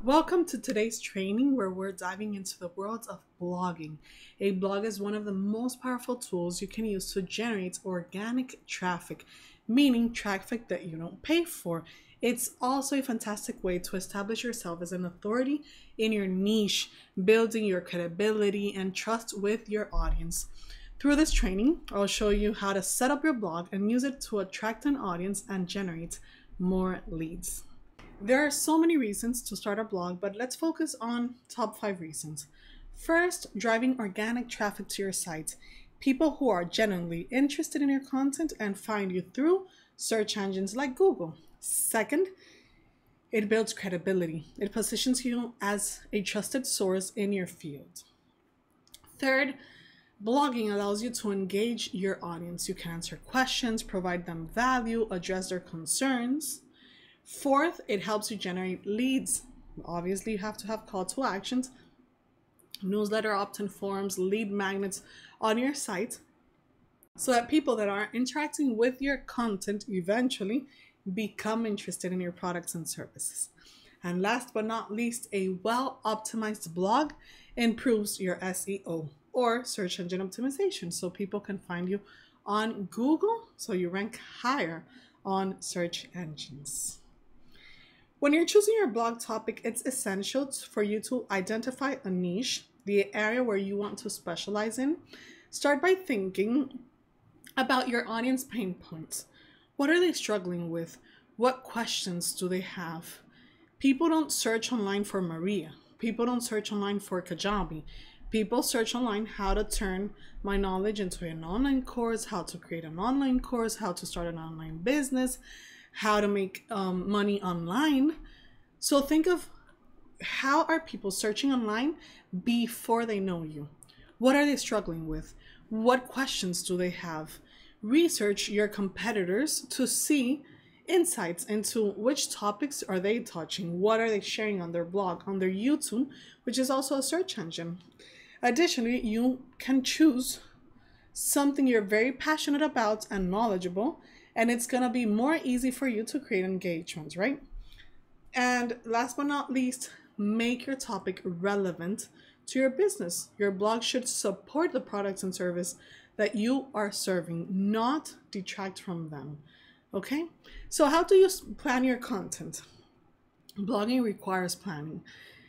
Welcome to today's training where we're diving into the world of blogging. A blog is one of the most powerful tools you can use to generate organic traffic, meaning traffic that you don't pay for. It's also a fantastic way to establish yourself as an authority in your niche, building your credibility and trust with your audience. Through this training, I'll show you how to set up your blog and use it to attract an audience and generate more leads. There are so many reasons to start a blog, but let's focus on top 5 reasons. First, driving organic traffic to your site. People who are genuinely interested in your content and find you through search engines like Google. Second, it builds credibility. It positions you as a trusted source in your field. Third, blogging allows you to engage your audience. You can answer questions, provide them value, address their concerns. Fourth, it helps you generate leads. Obviously, you have to have call to actions, newsletter opt-in forms, lead magnets on your site so that people that are interacting with your content eventually become interested in your products and services. And last but not least, a well-optimized blog improves your SEO or search engine optimization so people can find you on Google so you rank higher on search engines. When you're choosing your blog topic, it's essential for you to identify a niche, the area where you want to specialize in. Start by thinking about your audience pain points. What are they struggling with? What questions do they have? People don't search online for Maria. People don't search online for Kajabi. People search online how to turn my knowledge into an online course, how to create an online course, how to start an online business, how to make money online. So think of how are people searching online before they know you? What are they struggling with? What questions do they have? Research your competitors to see insights into which topics are they touching, what are they sharing on their blog, on their YouTube, which is also a search engine. Additionally, you can choose something you're very passionate about and knowledgeable, and it's going to be more easy for you to create engagements, right? And last but not least, make your topic relevant to your business. Your blog should support the products and service that you are serving, not detract from them. Okay? So how do you plan your content? Blogging requires planning.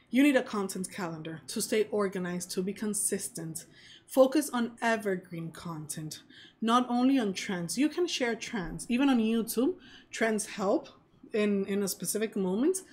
You need a content calendar to stay organized, to be consistent. Focus on evergreen content, not only on trends. You can share trends. Even on YouTube, trends help in a specific moment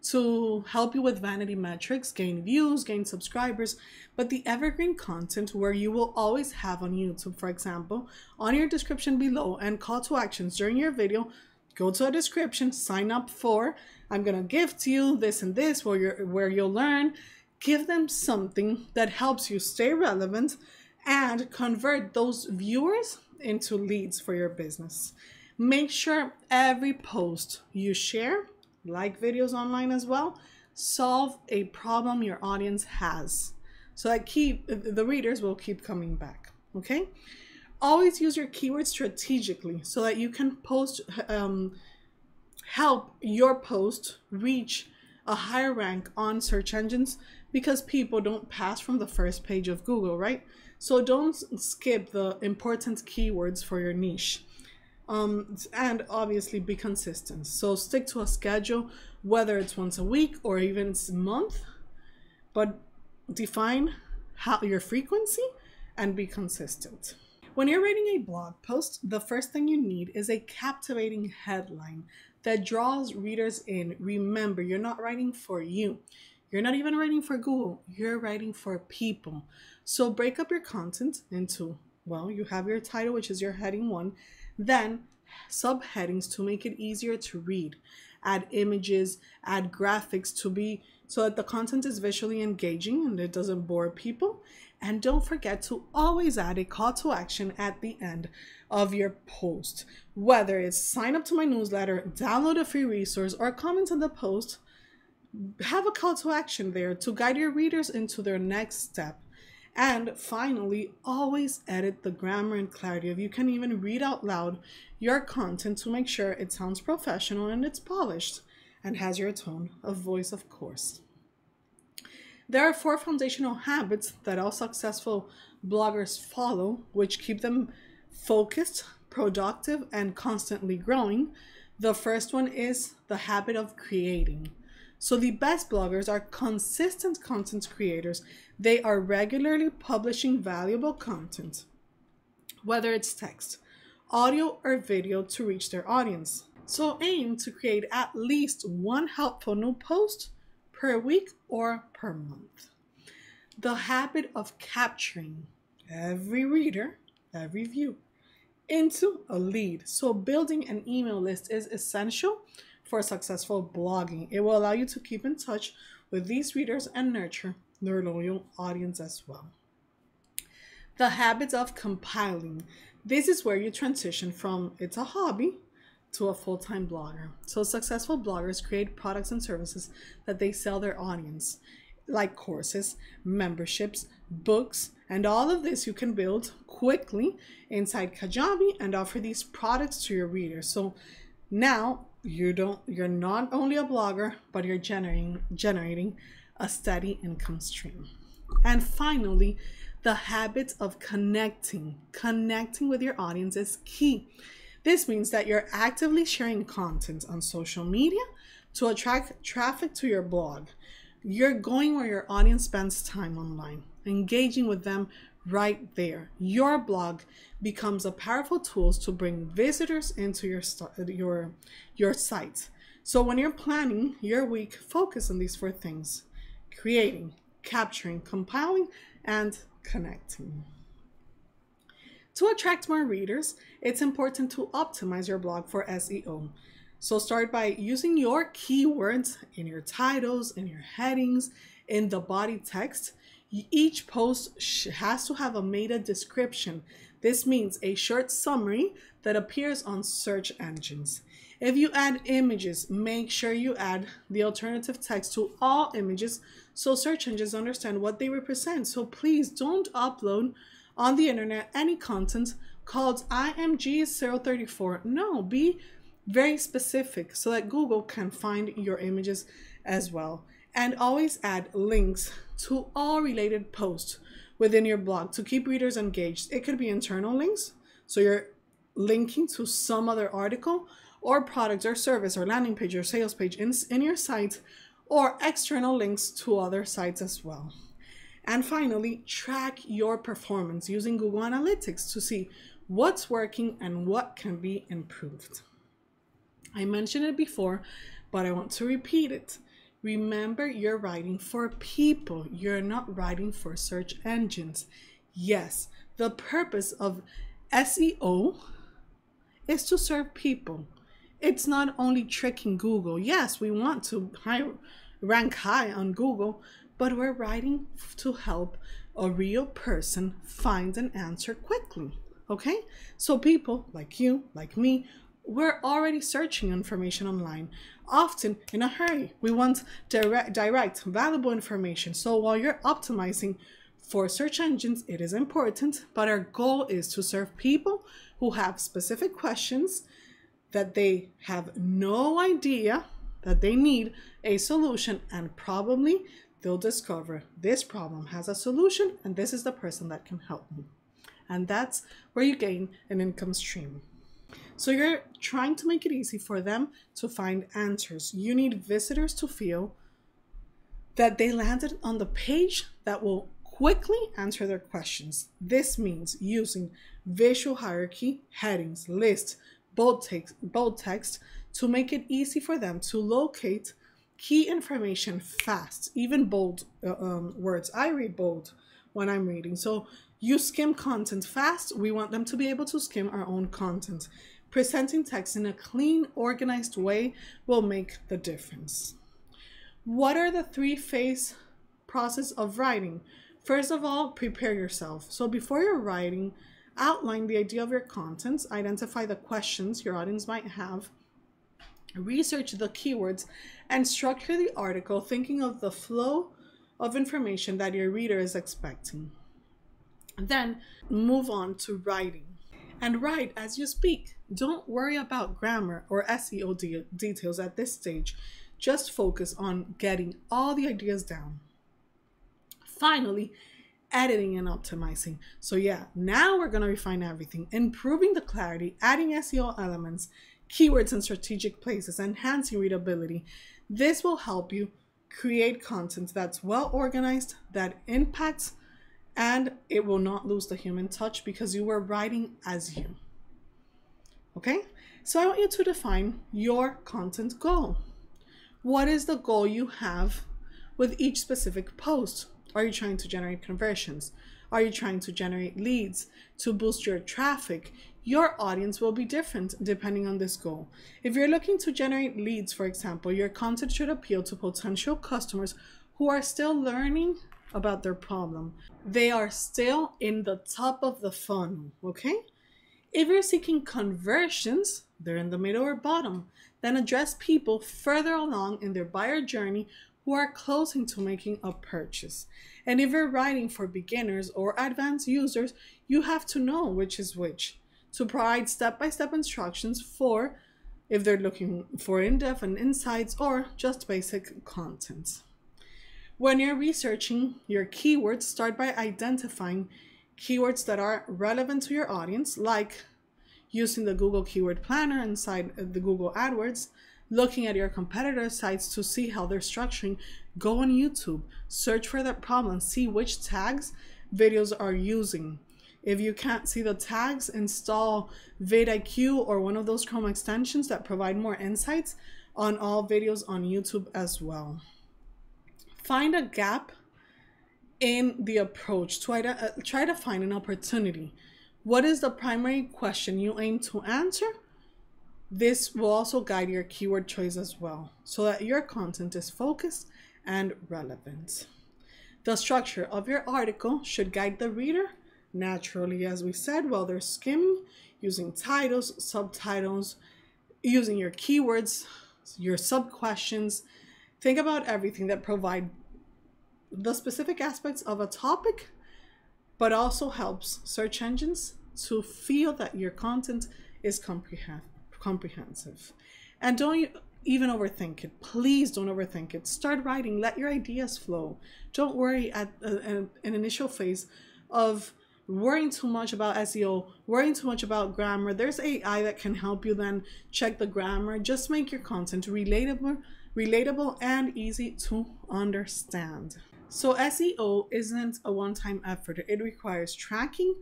to help you with vanity metrics, gain views, gain subscribers. But the evergreen content where you will always have on YouTube, for example, on your description below and call to actions during your video, go to a description, sign up for, I'm going to give to you this and this where you'll learn. Give them something that helps you stay relevant and convert those viewers into leads for your business. Make sure every post you share, like videos online as well, solve a problem your audience has so that the readers will keep coming back. Okay? Always use your keywords strategically so that you can help your post reach a higher rank on search engines, because people don't pass from the first page of Google, right? So don't skip the important keywords for your niche. And obviously be consistent. So stick to a schedule, whether it's once a week or even a month, but define your frequency and be consistent. When you're writing a blog post, the first thing you need is a captivating headline that draws readers in. Remember, you're not writing for you. You're not even writing for Google. You're writing for people. So break up your content into, well, you have your title, which is your heading 1, then subheadings to make it easier to read. Add images, add graphics so that the content is visually engaging and it doesn't bore people. And don't forget to always add a call to action at the end of your post. Whether it's sign up to my newsletter, download a free resource, or comment on the post, have a call to action there to guide your readers into their next step. And finally, always edit the grammar and clarity. If you can even read out loud your content to make sure it sounds professional and it's polished and has your tone of voice, of course. There are 4 foundational habits that all successful bloggers follow, which keep them focused, productive, and constantly growing. The first one is the habit of creating. So the best bloggers are consistent content creators. They are regularly publishing valuable content, whether it's text, audio, or video, to reach their audience. So aim to create at least one helpful new post per week or per month. The habit of capturing every reader, every view, into a lead. So building an email list is essential for successful blogging. It will allow you to keep in touch with these readers and nurture their loyal audience as well. The habit of compiling. This is where you transition from it's a hobby to a full-time blogger. So successful bloggers create products and services that they sell their audience, like courses, memberships, books, and all of this you can build quickly inside Kajabi and offer these products to your readers. So now you're not only a blogger, but you're generating a steady income stream. And finally, the habit of connecting with your audience is key. This means that you're actively sharing content on social media to attract traffic to your blog. You're going where your audience spends time online, engaging with them right there. Your blog becomes a powerful tool to bring visitors into your site. So when you're planning your week, focus on these 4 things: creating, capturing, compiling, and connecting. To attract more readers, it's important to optimize your blog for SEO. So start by using your keywords in your titles, in your headings, in the body text. Each post has to have a meta description. This means a short summary that appears on search engines. If you add images, make sure you add the alternative text to all images so search engines understand what they represent. So please don't upload on the internet any content called IMG034. No, be very specific so that Google can find your images as well. And always add links to all related posts within your blog to keep readers engaged. It could be internal links, so you're linking to some other article or product or service or landing page or sales page in your site, or external links to other sites as well. And finally, track your performance using Google Analytics to see what's working and what can be improved. I mentioned it before, but I want to repeat it. Remember, you're writing for people. You're not writing for search engines. Yes, the purpose of SEO is to serve people. It's not only tricking Google. Yes, we want to rank high on Google, but we're writing to help a real person find an answer quickly. Okay? So people like you, like me, we're already searching information online, often in a hurry. We want direct, valuable information. So while you're optimizing for search engines, it is important, but our goal is to serve people who have specific questions that they have no idea that they need a solution, and probably they'll discover this problem has a solution and this is the person that can help me. And that's where you gain an income stream. So you're trying to make it easy for them to find answers. You need visitors to feel that they landed on the page that will quickly answer their questions. This means using visual hierarchy, headings, lists, bold text to make it easy for them to locate key information fast, even bold words. I read bold when I'm reading. So you skim content fast. We want them to be able to skim our own content. Presenting text in a clean, organized way will make the difference. What are the 3-phase process of writing? First of all, prepare yourself. So before you're writing, outline the idea of your contents, identify the questions your audience might have, research the keywords, and structure the article thinking of the flow of information that your reader is expecting. Then move on to writing. And write as you speak. Don't worry about grammar or SEO details at this stage. Just focus on getting all the ideas down. Finally, editing and optimizing. So yeah, now we're going to refine everything, improving the clarity, adding SEO elements, keywords in strategic places, enhancing readability. This will help you create content that's well organized, that impacts, and it will not lose the human touch because you were writing as you. Okay? So I want you to define your content goal. What is the goal you have with each specific post? Are you trying to generate conversions? Are you trying to generate leads to boost your traffic? Your audience will be different depending on this goal. If you're looking to generate leads, for example, your content should appeal to potential customers who are still learning about their problem. They are still in the top of the funnel, okay? If you're seeking conversions, they're in the middle or bottom. Then address people further along in their buyer journey who are closing to making a purchase. And if you're writing for beginners or advanced users, you have to know which is which to provide step-by-step instructions for if they're looking for in-depth and insights or just basic content. When you're researching your keywords, start by identifying keywords that are relevant to your audience, like using the Google Keyword Planner inside the Google AdWords, looking at your competitor sites to see how they're structuring. Go on YouTube, search for that problem, see which tags videos are using. If you can't see the tags, install vidIQ or one of those Chrome extensions that provide more insights on all videos on YouTube as well. Find a gap in the approach. Try to find an opportunity. What is the primary question you aim to answer? This will also guide your keyword choice as well, so that your content is focused and relevant. The structure of your article should guide the reader naturally, as we said, while they're skimming, using titles, subtitles, using your keywords, your sub-questions. Think about everything that provide the specific aspects of a topic, but also helps search engines to feel that your content is comprehensive. And don't even overthink it. Please don't overthink it. Start writing. Let your ideas flow. Don't worry at an initial phase of worrying too much about SEO, worrying too much about grammar. There's AI that can help you then check the grammar. Just make your content relatable and easy to understand. So SEO isn't a one-time effort. It requires tracking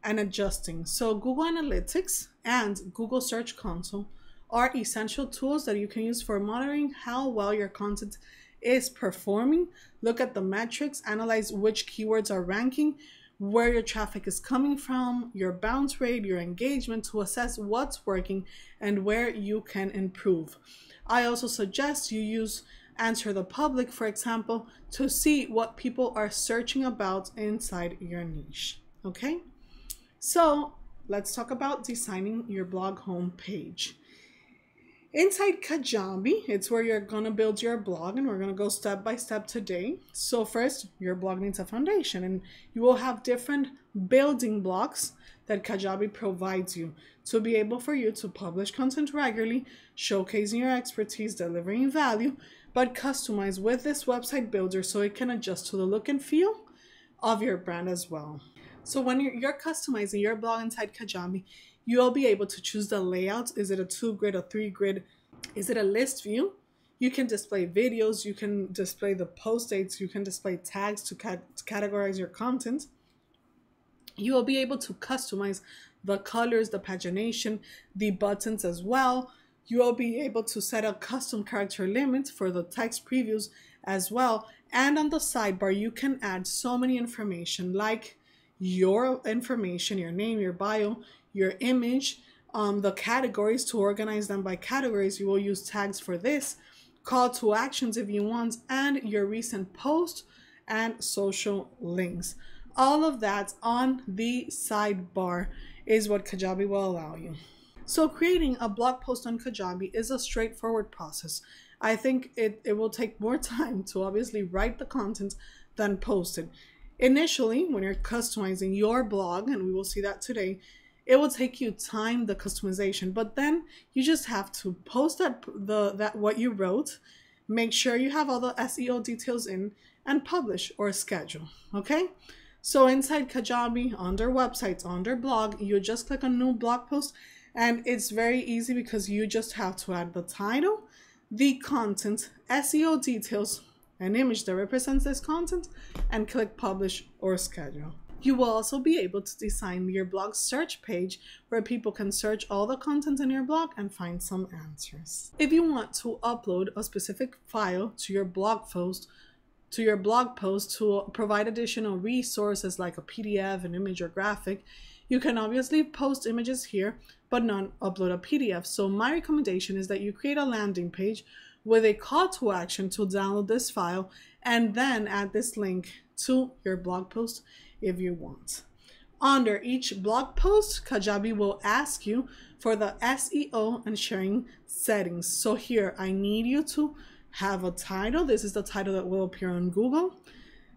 and adjusting. So Google Analytics and Google Search Console are essential tools that you can use for monitoring how well your content is performing. Look at the metrics, analyze which keywords are ranking, where your traffic is coming from, your bounce rate, your engagement, to assess what's working and where you can improve. I also suggest you use Answer the Public, for example, to see what people are searching about inside your niche. Okay, so let's talk about designing your blog home page. Inside Kajabi, it's where you're going to build your blog, and we're going to go step by step today. So first, your blog needs a foundation, and you will have different building blocks that Kajabi provides you to be able for you to publish content regularly, showcasing your expertise, delivering value, but customize with this website builder so it can adjust to the look and feel of your brand as well. So when you're customizing your blog inside Kajabi, you'll be able to choose the layout. Is it a 2-grid, a 3-grid? Is it a list view? You can display videos, you can display the post dates, you can display tags to categorize your content. You will be able to customize the colors, the pagination, the buttons as well. You will be able to set a custom character limit for the text previews as well. And on the sidebar, you can add so many information like your information, your name, your bio, your image, the categories to organize them by categories. You will use tags for this, call to actions if you want, and your recent post and social links. All of that on the sidebar is what Kajabi will allow you. So creating a blog post on Kajabi is a straightforward process. I think it will take more time to obviously write the content than post it. Initially, when you're customizing your blog, and we will see that today, it will take you time, the customization, but then you just have to post that what you wrote, Make sure you have all the SEO details in and publish or schedule, okay? So inside Kajabi, under websites, under blog, you just click on new blog post, and it's very easy because you just have to add the title, the content, SEO details, an image that represents this content, and click publish or schedule. You will also be able to design your blog search page where people can search all the content in your blog and find some answers. If you want to upload a specific file to your blog post to provide additional resources like a PDF, an image, or graphic, you can obviously post images here, but not upload a PDF. So my recommendation is that you create a landing page with a call to action to download this file and then add this link to your blog post if you want. Under each blog post, Kajabi will ask you for the SEO and sharing settings. So here, I need you to have a title. This is the title that will appear on Google.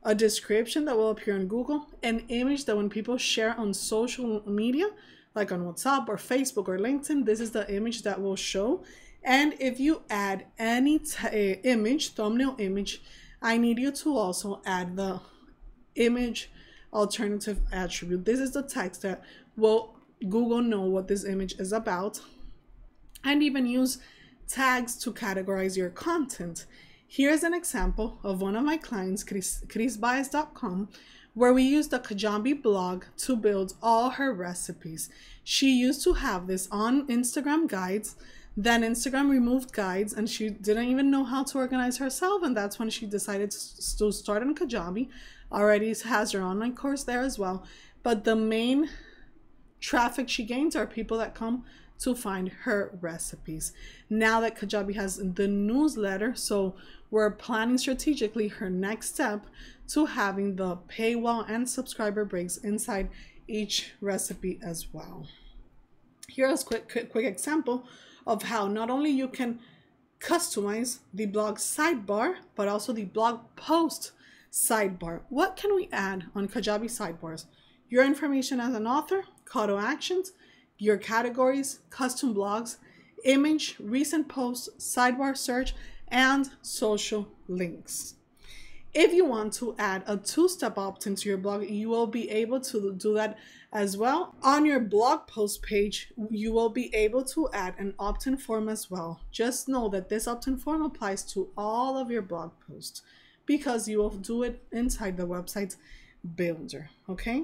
A description that will appear on Google. An image that when people share on social media, like on WhatsApp or Facebook or LinkedIn, this is the image that will show. And if you add any image, thumbnail image, I need you to also add the image alternative attribute. This is the text that will Google know what this image is about, and even use tags to categorize your content. Here's an example of one of my clients, chrisbias.com, where we used the Kajabi blog to build all her recipes. She used to have this on Instagram guides, then Instagram removed guides, and she didn't even know how to organize herself, and that's when she decided to start on Kajabi. Already has her online course there as well, but the main traffic she gains are people that come to find her recipes. Now that Kajabi has the newsletter, so we're planning strategically her next step to having the paywall and subscriber breaks inside each recipe as well. Here's a quick example of how not only you can customize the blog sidebar, but also the blog post sidebar. What can we add on Kajabi sidebars? Your information as an author, call to actions, your categories, custom blogs, image, recent posts, sidebar search, and social links. If you want to add a two-step opt-in to your blog, you will be able to do that as well. On your blog post page, you will be able to add an opt-in form as well. Just know that this opt-in form applies to all of your blog posts because you will do it inside the website builder, okay?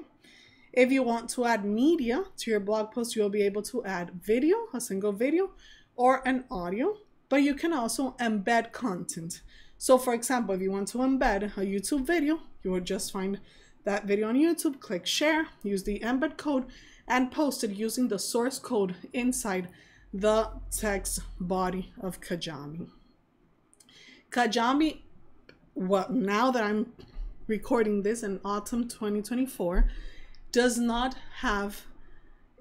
If you want to add media to your blog post, you will be able to add video, a single video, or an audio, but you can also embed content. So for example, if you want to embed a YouTube video, you will just find that video on YouTube, click share, use the embed code, and post it using the source code inside the text body of Kajabi. Kajabi, well, now that I'm recording this in autumn 2024, does not have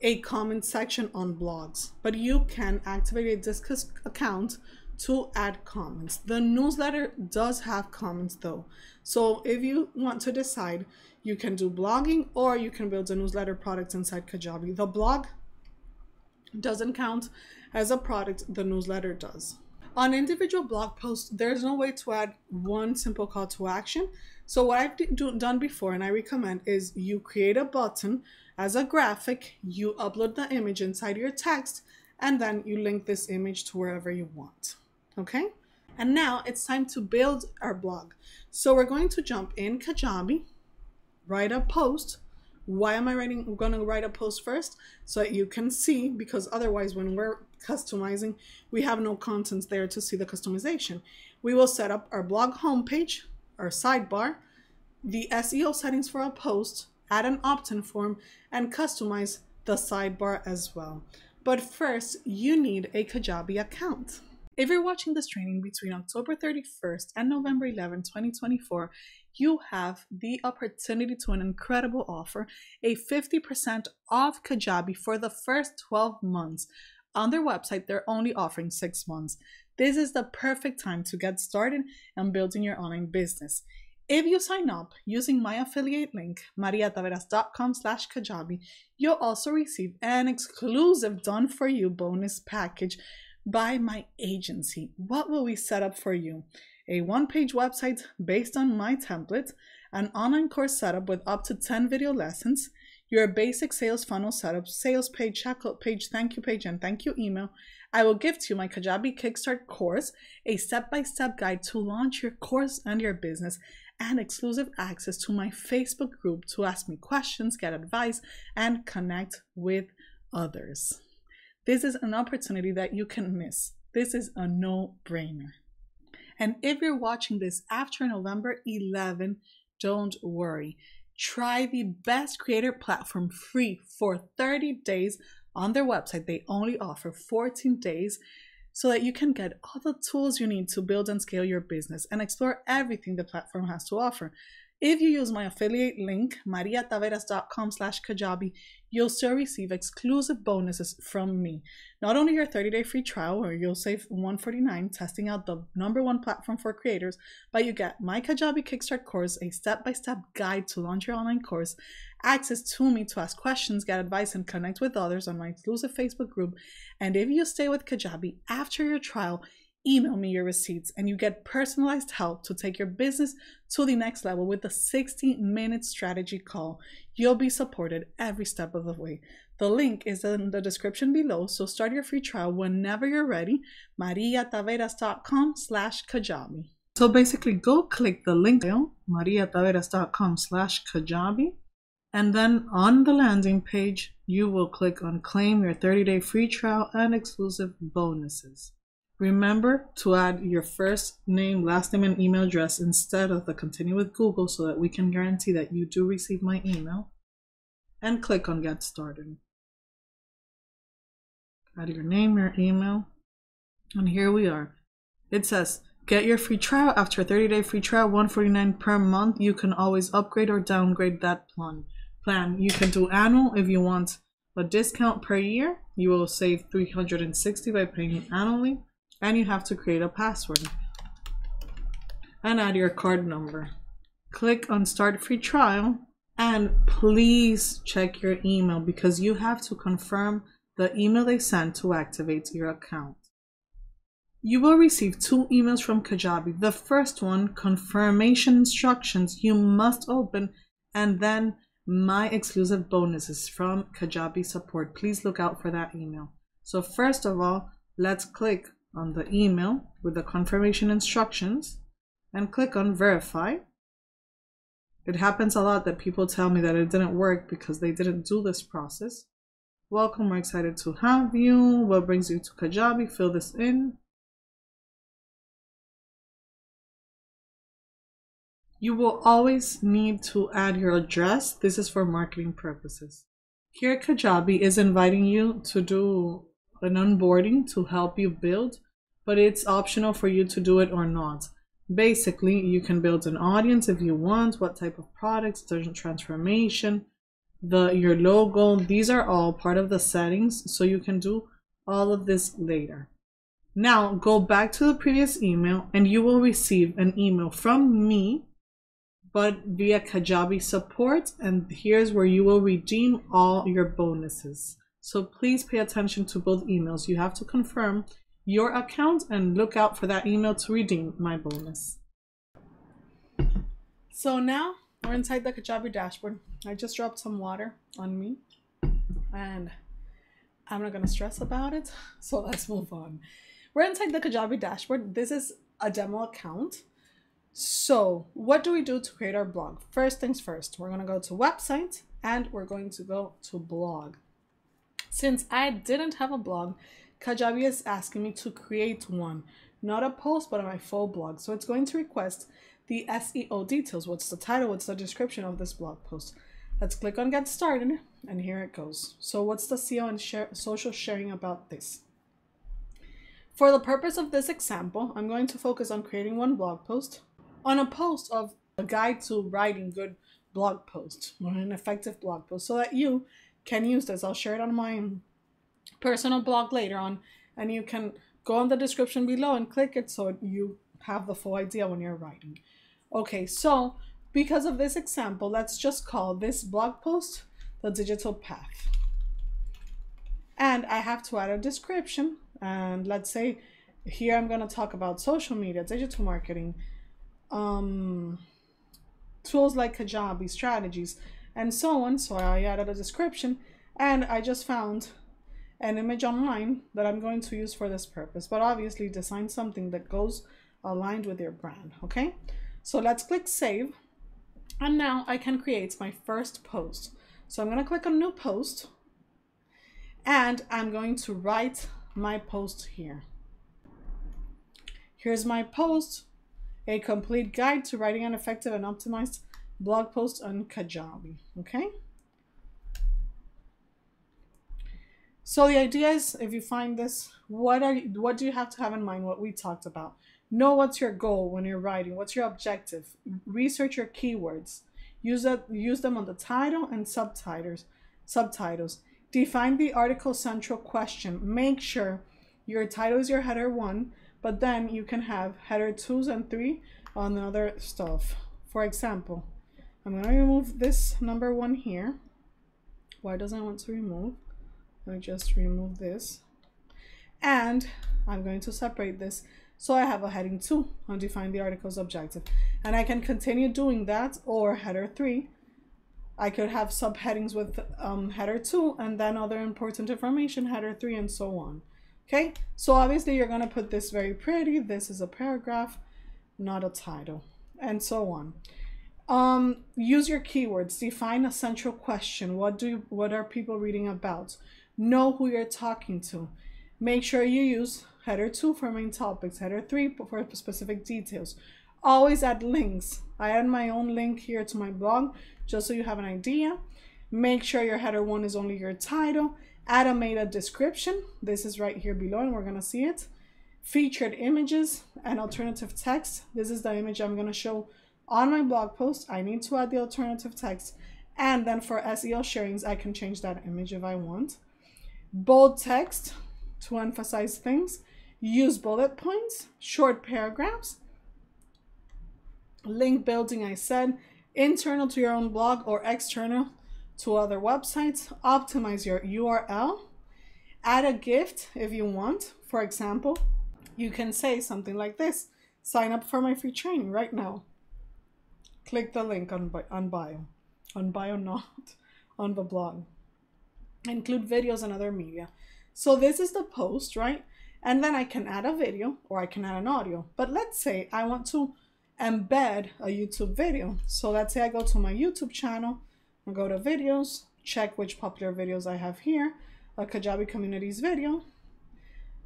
a comment section on blogs, but you can activate a Disqus account to add comments. The newsletter does have comments though. So if you want to decide, you can do blogging or you can build a newsletter product inside Kajabi. The blog doesn't count as a product, the newsletter does. On individual blog posts, there's no way to add one simple call to action. So what I've done before, and I recommend, is you create a button as a graphic, you upload the image inside your text, and then you link this image to wherever you want. Okay? And now it's time to build our blog. So we're going to jump in Kajabi, write a post. Why am I going to write a post first? So that you can see, because otherwise when we're customizing, we have no contents there to see the customization. We will set up our blog homepage, our sidebar, the SEO settings for a post, add an opt-in form, and customize the sidebar as well. But first, you need a Kajabi account. If you're watching this training between October 31st and November 11, 2024, you have the opportunity to an incredible offer, a 50% off Kajabi for the first 12 months. On their website, they're only offering 6 months. This is the perfect time to get started and building your online business. If you sign up using my affiliate link, mariataveras.com/Kajabi, you'll also receive an exclusive done-for-you bonus package by my agency. What will we set up for you? A one-page website based on my template, an online course setup with up to 10 video lessons, your basic sales funnel setup, sales page, checkout page, thank you page, and thank you email. I will give to you my Kajabi Kickstart course, a step-by-step guide to launch your course and your business, and exclusive access to my Facebook group to ask me questions, get advice, and connect with others. This is an opportunity that you can miss. This is a no-brainer. And if you're watching this after November 11, don't worry. Try the best creator platform free for 30 days on their website. They only offer 14 days so that you can get all the tools you need to build and scale your business and explore everything the platform has to offer. If you use my affiliate link, mariataveras.com/Kajabi, you'll still receive exclusive bonuses from me. Not only your 30-day free trial, where you'll save $149 testing out the #1 platform for creators, but you get my Kajabi Kickstart course, a step-by-step guide to launch your online course, access to me to ask questions, get advice, and connect with others on my exclusive Facebook group. And if you stay with Kajabi after your trial, email me your receipts and you get personalized help to take your business to the next level with a 60-minute strategy call. You'll be supported every step of the way. The link is in the description below, so start your free trial whenever you're ready. mariataveras.com/Kajabi. So basically, go click the link, mariataveras.com/Kajabi, and then on the landing page, you will click on claim your 30-day free trial and exclusive bonuses. Remember to add your first name, last name, and email address instead of the continue with Google so that we can guarantee that you do receive my email. And click on Get Started. Add your name, your email, and here we are. It says, get your free trial after a 30-day free trial, $149 per month. You can always upgrade or downgrade that plan. You can do annual if you want a discount per year. You will save $360 by paying annually. And you have to create a password and add your card number. Click on Start Free Trial and please check your email because you have to confirm the email they sent to activate your account. You will receive 2 emails from Kajabi. The first one, confirmation instructions you must open, and then my exclusive bonuses from Kajabi support. Please look out for that email. So first of all, let's click on the email with the confirmation instructions and click on verify. It happens a lot that people tell me that it didn't work because they didn't do this process. Welcome, we're excited to have you. What brings you to Kajabi? Fill this in. You will always need to add your address. This is for marketing purposes. Here, Kajabi is inviting you to do an onboarding to help you build, but it's optional for you to do it or not. Basically, you can build an audience if you want, what type of products, digital transformation, your logo. These are all part of the settings, so you can do all of this later. Now, go back to the previous email and you will receive an email from me, but via Kajabi support, and here's where you will redeem all your bonuses. So please pay attention to both emails. You have to confirm your account and look out for that email to redeem my bonus. So now we're inside the Kajabi dashboard. I just dropped some water on me and I'm not going to stress about it. So let's move on. We're inside the Kajabi dashboard. This is a demo account. So what do we do to create our blog? First things first, we're going to go to website and we're going to go to blog. Since I didn't have a blog, Kajabi is asking me to create one, not a post, but my full blog. So it's going to request the SEO details. What's the title? What's the description of this blog post? Let's click on Get Started, and here it goes. So what's the SEO and social sharing about this? For the purpose of this example, I'm going to focus on creating one blog post, on a post of a guide to writing good blog posts, or an effective blog post, so that you can use this. I'll share it on my personal blog later on, and you can go on the description below and click it so you have the full idea when you're writing. Okay, so because of this example, let's just call this blog post the digital path. And I have to add a description And let's say here I'm going to talk about social media, digital marketing, tools like Kajabi, strategies, and so on. So I added a description, and I just found an image online that I'm going to use for this purpose. But obviously design something that goes aligned with your brand, okay? So let's click save. And now I can create my first post. So I'm going to click on new post, and I'm going to write my post here. Here's my post, a complete guide to writing an effective and optimized blog post on Kajabi, okay? So the idea is, if you find this, what do you have to have in mind? What we talked about. Know what's your goal when you're writing. What's your objective? Research your keywords. Use them on the title and subtitles. Define the article central question. Make sure your title is your header 1, but then you can have header 2s and 3 on other stuff. For example, I'm going to remove this number 1 here. Why doesn't it want to remove? Let me just remove this. And I'm going to separate this. So I have a heading 2 on define the article's objective. And I can continue doing that, or header 3. I could have subheadings with header 2 and then other important information, header 3, and so on. Okay, so obviously you're going to put this very pretty. This is a paragraph, not a title, and so on. Use your keywords. Define a central question. What are people reading about? Know who you're talking to. Make sure you use header 2 for main topics, header 3 for specific details. Always add links. I add my own link here to my blog just so you have an idea. Make sure your header 1 is only your title. Add a meta description. This is right here below and we're going to see it. Featured images and alternative text. This is the image I'm going to show on my blog post. I need to add the alternative text. And then for SEO sharings, I can change that image if I want. Bold text to emphasize things. Use bullet points, short paragraphs. Link building, I said, internal to your own blog or external to other websites. Optimize your URL. Add a gift if you want. For example, you can say something like this: sign up for my free training right now. Click the link on bio. On bio, not on the blog. Include videos and other media. So this is the post, right? And then I can add a video or I can add an audio. But let's say I want to embed a YouTube video. So let's say I go to my YouTube channel, I go to videos, check which popular videos I have here, a Kajabi Communities video.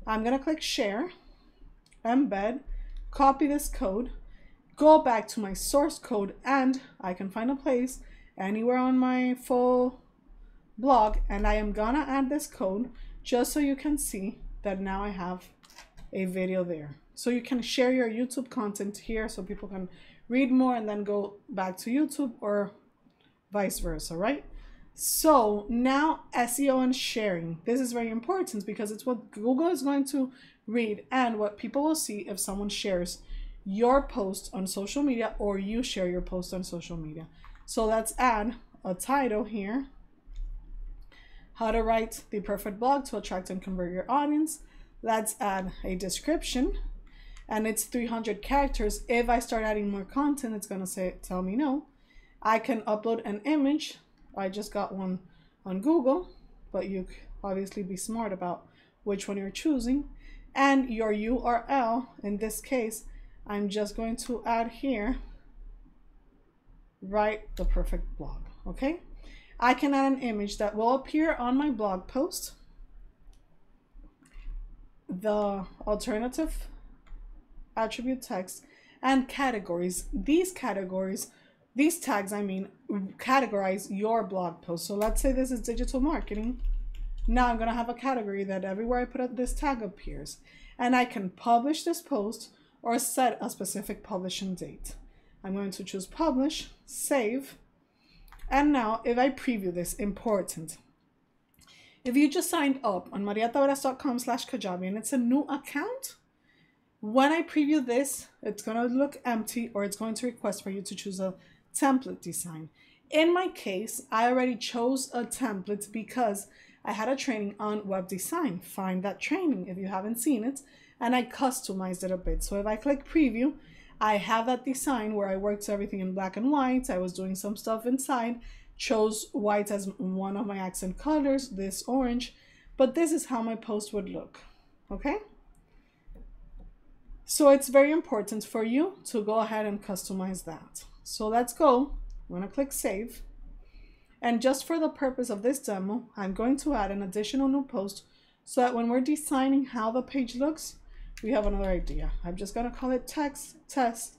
I'm going to click share, embed, copy this code, go back to my source code, and I can find a place anywhere on my full blog, and I am gonna add this code just so you can see that now I have a video there. So you can share your YouTube content here so people can read more and then go back to YouTube, or vice versa, right? So now SEO and sharing. This is very important because it's what Google is going to read and what people will see if someone shares your post on social media or you share your post on social media. So let's add a title here. How to write the perfect blog to attract and convert your audience. Let's add a description, and it's 300 characters. If I start adding more content, it's going to tell me no. I can upload an image. I just got one on Google, but you obviously be smart about which one you're choosing. And your URL, in this case, I'm just going to add here, write the perfect blog, okay? I can add an image that will appear on my blog post. The alternative attribute text and categories. These tags, categorize your blog post. So let's say this is digital marketing. Now I'm going to have a category that everywhere I put this tag appears. And I can publish this post or set a specific publishing date. I'm going to choose publish, save. And now if I preview this, important. If you just signed up on mariataveras.com/Kajabi and it's a new account, when I preview this, it's going to look empty, or it's going to request for you to choose a template design. In my case, I already chose a template because I had a training on web design. Find that training if you haven't seen it. And I customized it a bit. So if I click preview, I have that design where I worked everything in black and white. I was doing some stuff inside, chose white as one of my accent colors, this orange, but this is how my post would look, okay? So it's very important for you to go ahead and customize that. So let's go. I'm gonna click save. And just for the purpose of this demo, I'm going to add an additional new post so that when we're designing how the page looks, we have another idea. I'm just gonna call it text test.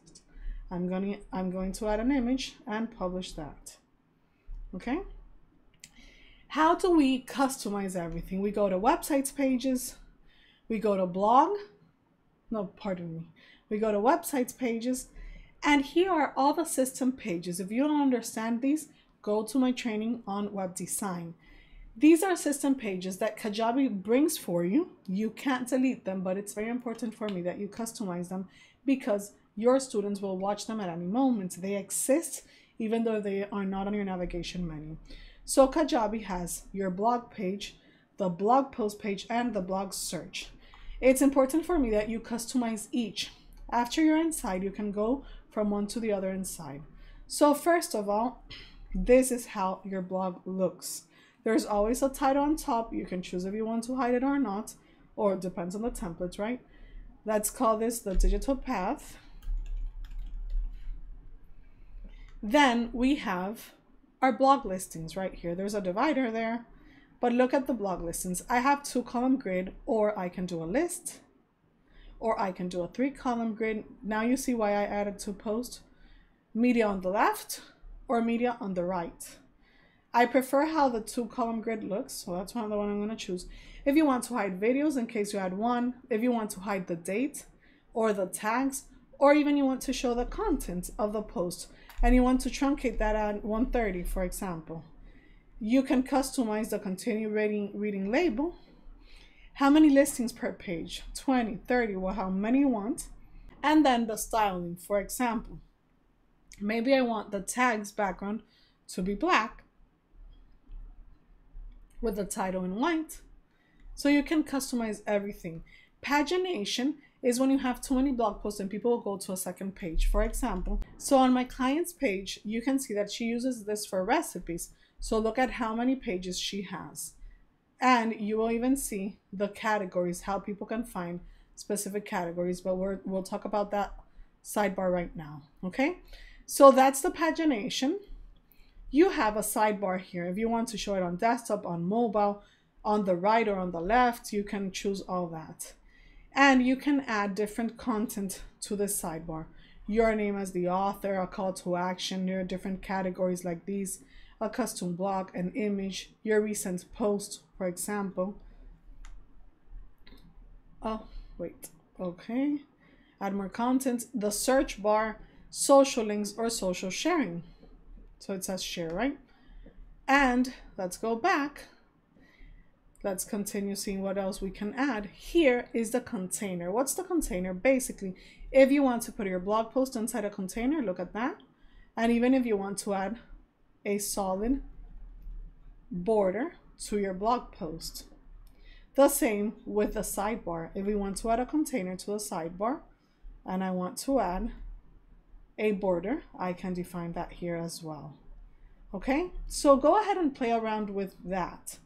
I'm going to add an image and publish that. Okay. How do we customize everything? We go to websites pages, we go to blog, no, pardon me. We go to websites pages, and here are all the system pages. If you don't understand these, go to my training on web design. These are system pages that Kajabi brings for you. You can't delete them, but it's very important for me that you customize them because your students will watch them at any moment. They exist even though they are not on your navigation menu. So Kajabi has your blog page, the blog post page, and the blog search. It's important for me that you customize each. After you're inside, you can go from one to the other inside. So first of all, this is how your blog looks. There's always a title on top. You can choose if you want to hide it or not, or it depends on the template, right? Let's call this the digital path. Then we have our blog listings right here. There's a divider there, but look at the blog listings. I have 2-column grid, or I can do a list, or I can do a 3-column grid. Now you see why I added 2 posts, media on the left or media on the right. I prefer how the 2-column grid looks, so that's the one I'm going to choose. If you want to hide videos, in case you had one, if you want to hide the date or the tags, or even you want to show the content of the post and you want to truncate that at 130, for example, you can customize the continue reading label. How many listings per page? 20, 30, well, how many you want. And then the styling, for example, maybe I want the tags background to be black with the title in white. So you can customize everything. Pagination is when you have too many blog posts and people will go to a second page, for example. So on my client's page, you can see that she uses this for recipes. So look at how many pages she has. And you will even see the categories, how people can find specific categories, but we'll talk about that sidebar right now, okay? So that's the pagination. You have a sidebar here. If you want to show it on desktop, on mobile, on the right or on the left, you can choose all that. And you can add different content to this sidebar. Your name as the author, a call to action, your different categories like these, a custom blog, an image, your recent post, for example. Oh, wait, okay. Add more content, the search bar, social links or social sharing. So it says share, right? And let's go back. Let's continue seeing what else we can add. Here is the container. What's the container? Basically, if you want to put your blog post inside a container, look at that. And even if you want to add a solid border to your blog post. The same with the sidebar. If we want to add a container to the sidebar and I want to add a border, I can define that here as well. Okay, so go ahead and play around with that.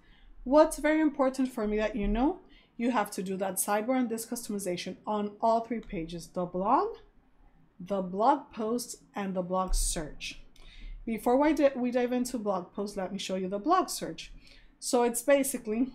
What's very important for me that you know, you have to do that sidebar and this customization on all 3 pages, the blog post, and the blog search. Before we dive into blog post, let me show you the blog search. So it's basically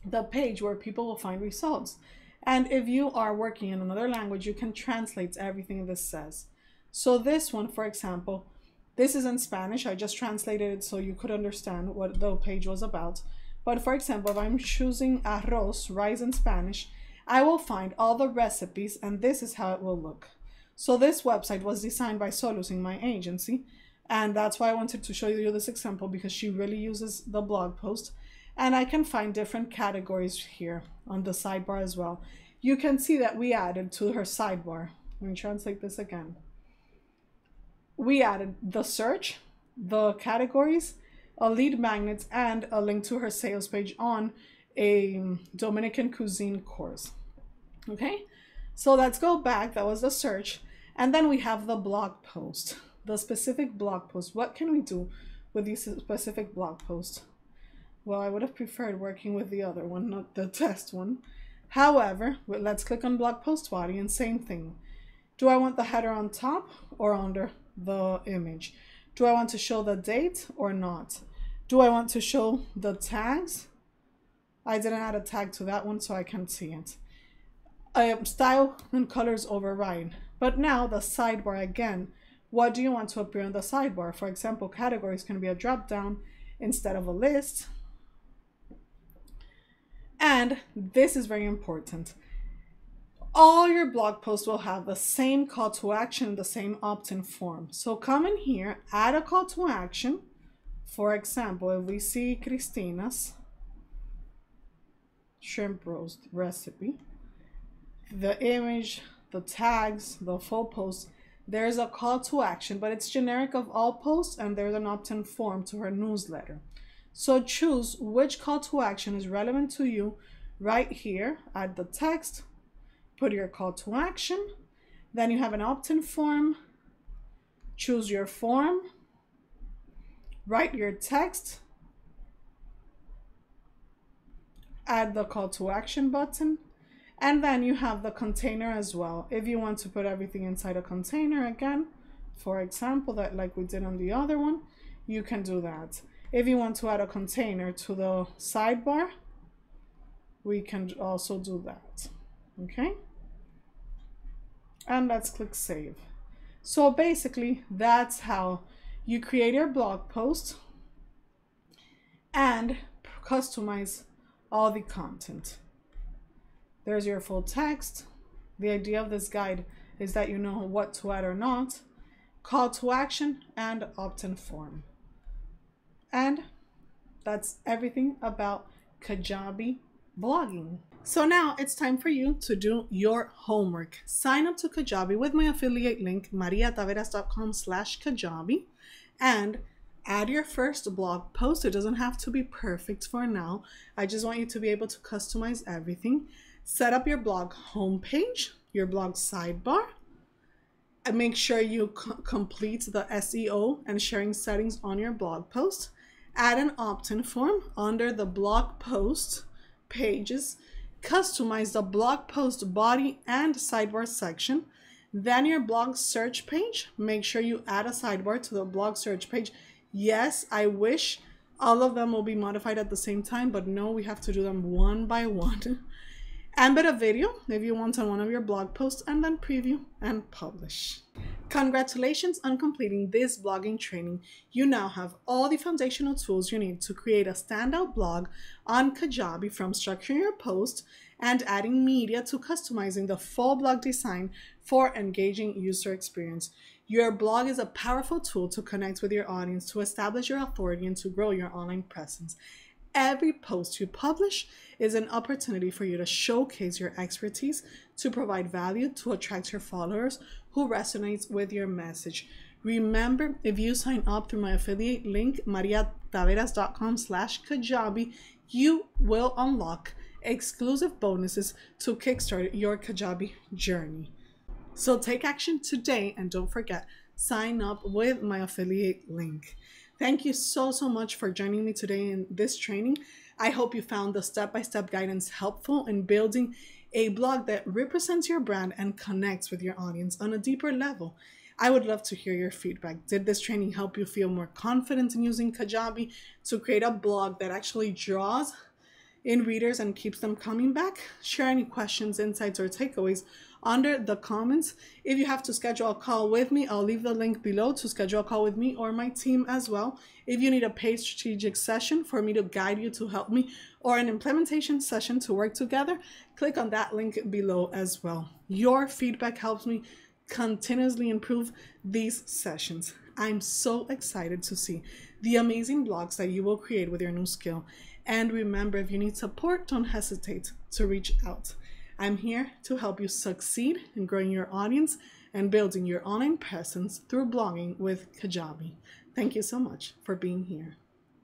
the page where people will find results. And if you are working in another language, you can translate everything this says. So this one, for example, this is in Spanish. I just translated it so you could understand what the page was about. But for example, if I'm choosing arroz, rice in Spanish, I will find all the recipes and this is how it will look. So this website was designed by Solus in my agency. And that's why I wanted to show you this example because she really uses the blog post. And I can find different categories here on the sidebar as well. You can see that we added to her sidebar. Let me translate this again. We added the search, the categories, a lead magnet, and a link to her sales page on a Dominican cuisine course. Okay, so let's go back. That was the search. And then we have the blog post, the specific blog post. What can we do with these specific blog posts? Well, I would have preferred working with the other one, not the test one. However, let's click on blog post body and same thing. Do I want the header on top or under the image? Do I want to show the date or not? Do I want to show the tags? I didn't add a tag to that one, so I can't see it. Style and colors override. But now the sidebar again. What do you want to appear on the sidebar? For example, categories can be a drop down instead of a list. And this is very important. All your blog posts will have the same call to action, the same opt-in form. So come in here, add a call to action. For example, if we see Christina's shrimp roast recipe, the image, the tags, the full post, there's a call to action, but it's generic of all posts, and there's an opt-in form to her newsletter. So choose which call to action is relevant to you right here. Add the text, put your call to action, then you have an opt-in form, choose your form, write your text, add the call to action button, and then you have the container as well. If you want to put everything inside a container again, for example, that like we did on the other one, you can do that. If you want to add a container to the sidebar, we can also do that. Okay? And let's click save. So basically, that's how you create your blog post and customize all the content. There's your full text. The idea of this guide is that you know what to add or not, call to action, and opt-in form. And that's everything about Kajabi blogging. So now it's time for you to do your homework. Sign up to Kajabi with my affiliate link, mariataveras.com/Kajabi, and add your first blog post. It doesn't have to be perfect for now. I just want you to be able to customize everything. Set up your blog homepage, your blog sidebar, and make sure you complete the SEO and sharing settings on your blog post. Add an opt-in form under the blog post pages. Customize the blog post body and sidebar section. Then your blog search page. Make sure you add a sidebar to the blog search page. Yes, I wish all of them will be modified at the same time, but no, we have to do them one by one. Embed a video if you want on one of your blog posts, and then preview and publish. Congratulations on completing this blogging training. You now have all the foundational tools you need to create a standout blog on Kajabi, from structuring your post and adding media to customizing the full blog design for engaging user experience. Your blog is a powerful tool to connect with your audience, to establish your authority, and to grow your online presence. Every post you publish is an opportunity for you to showcase your expertise, to provide value, to attract your followers who resonates with your message. Remember, if you sign up through my affiliate link, mariataveras.com/Kajabi, you will unlock exclusive bonuses to kickstart your Kajabi journey. So take action today, and don't forget, sign up with my affiliate link. Thank you so much for joining me today in this training. I hope you found the step-by-step guidance helpful in building a blog that represents your brand and connects with your audience on a deeper level. I would love to hear your feedback. Did this training help you feel more confident in using Kajabi to create a blog that actually draws in readers and keeps them coming back? Share any questions, insights, or takeaways under the comments. If you have to schedule a call with me, I'll leave the link below to schedule a call with me or my team as well. If you need a paid strategic session for me to guide you, to help me, or an implementation session to work together, click on that link below as well. Your feedback helps me continuously improve these sessions. I'm so excited to see the amazing blogs that you will create with your new skill. And remember, if you need support, don't hesitate to reach out. I'm here to help you succeed in growing your audience and building your online presence through blogging with Kajabi. Thank you so much for being here.